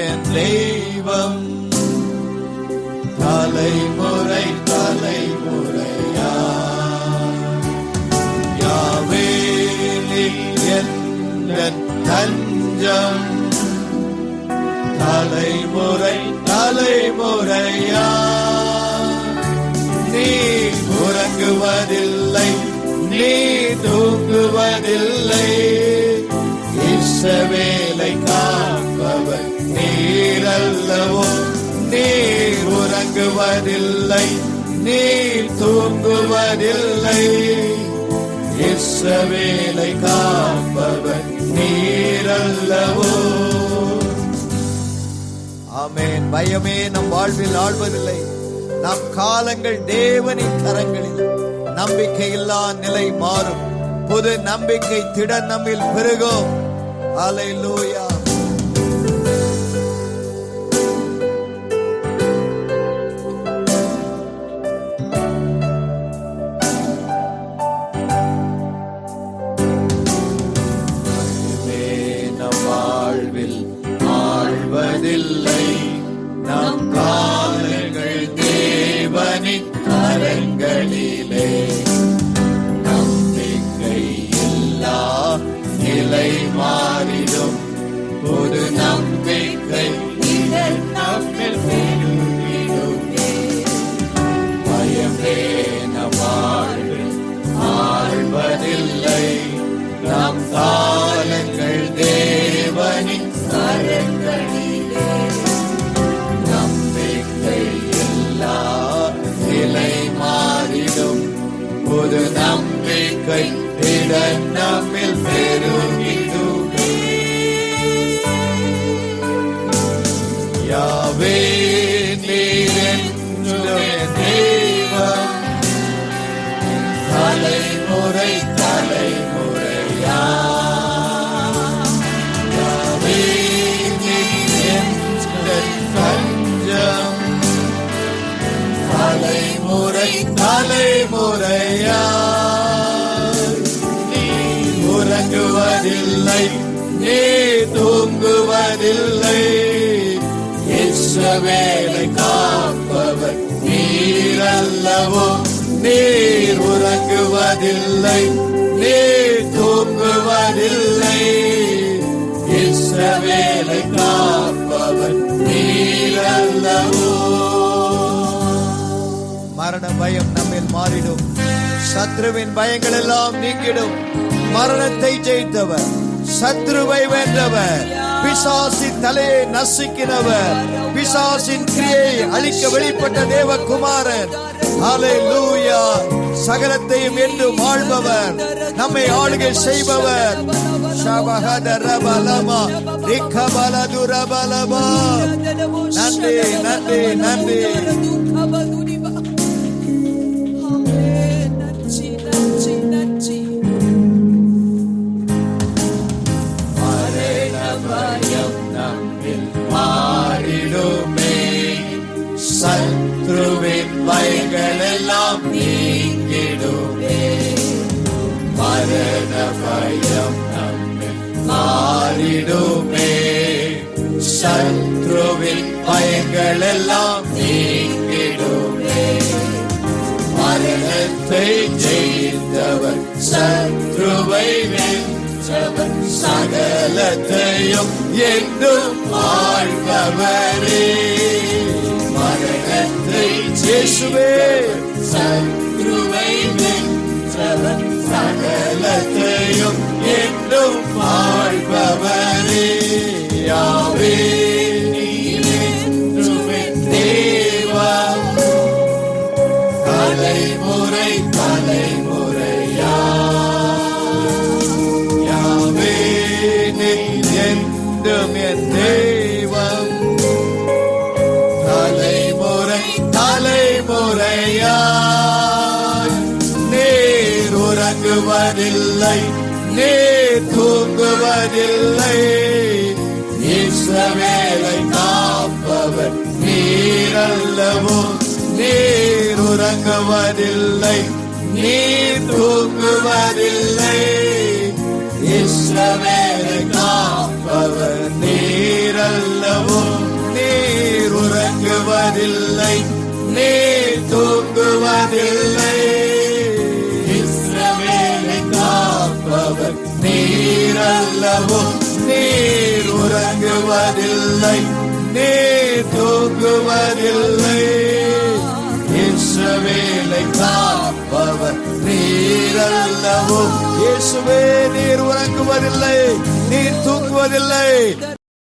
என் தெய்வம். தலைமுறை தலைமுறையா யாவே என் தஞ்சம். தலைமுறை தலைமுறையா நீ உறங்குவதில்லை, நீ தூங்குவதில்லை. இஸ்ரவேலை காப்பவர் நீரல்லவோ. நீர் உறங்குவதில்லை, நீர் தூங்குவதில்லை. இஸ்ரவேலை காப்பவர் நீரல்லவோ. ஆமென். பயமே நம் வாழ்வில் ஆழ்வதில்லை. நம் காலங்கள் தேவனின் கரங்களில். நம்பிக்கையில்லா நிலை மாறும். புது நம்பிக்கை திடன் நம்மில் பெருகும். அல்லேலூயா. நம் வாழ்வில் ஆழ்வதில்லை. நம் காலங்கள் தேவனின் கரங்களிலே. நம்பிக்கை இல்லா நிலை மாறிடும். புது நம்பிக்கை நம்மில் பெருகிடுமே. பயமே நம் வாழ்வில் ஆழ்வதில்லை. நம் காலங்கள் தேவனின் கரங்களிலே. நம்பிக்கை இல்லா நிலை மாறிடும். புது நம்பிக்கை திடன் நம்மில் பெருகிடுமே. யாவே நீர் என்றும் தெய்வம். தலைமுறை தலைமுறையா யாவே நீர் என்றும் தஞ்சம். தலைமுறை தலைமுறையா நீ உறங்குவதில்லை, நீ தூங்குவதில்லை. இஸ்ரவேலை காப்பவர் நீரல்லவோ. நீர் உறங்குவதில்லை, நீர் தூங்குவதில்லை. இஸ்ரவேலை காப்பவர் நீரல்லவோ. மரண பயம் நம்மில் மாறிடும். சத்ருவின் பயங்கள் எல்லாம் நீங்கிடும். மரணத்தை ஜெயித்தவர், சத்ருவை வென்றவர், பிசாசின் தலையை நசுக்கினவர், பிசாசின் கிரியை அழிக்க வெளிப்பட்ட தேவகுமாரன். ஹல்லேலூயா. சகலத்தையும் என்று வாழ்பவர், நம்மை ஆளுகை செய்பவர். ஷபஹதரபலமா ரிக்கபலதுரபலமா. நன்றி நன்றி நன்றி. சத்ருவின் பயங்கள் எல்லாம் நீங்கிடுமே. மரண பயம் நம்மில் மாறிடுமே. சத்ருவின் பயங்கள் எல்லாம் நீங்கிடுமே. மரணத்தை ஜெயித்தவர், சத்ருவை வென்றவர், சகலத்தையும் என்றும் வாழ்பவரே. மரணத்தை இயேசுவே, சத்ருவை வென்றவர், சகலத்தையும் என்றும் வாழ்பவரே. யாவே நீர் என்றும் தேவன். தலைமுறை தலைமுறையா யாவே நீர் என்றும் என் தெய்வம். தலைமுறையா நீர் உறங்குவதில்லை, நீர் தூங்குவதில்லை. இஸ்ரவேலை காப்பவர் நீரல்லவோ. நீர் உறங்குவதில்லை, நீர் தூங்குவதில்லை. இஸ்ரவேலை காப்பவர் நீரல்லவோ. உறங்குவதில்லை, நீர் தூங்குவதில்லை. இஸ்ரவேலை காப்பவர் நீர் அல்லவோ, நீர் உறங்குவதில்லை, நீர் தூங்குவதில்லை. இஸ்ரவேலை காப்பவர் நீர் அல்லவோ, இயேசுவே நீர் உறங்குவதில்லை, நீர் தூங்குவதில்லை.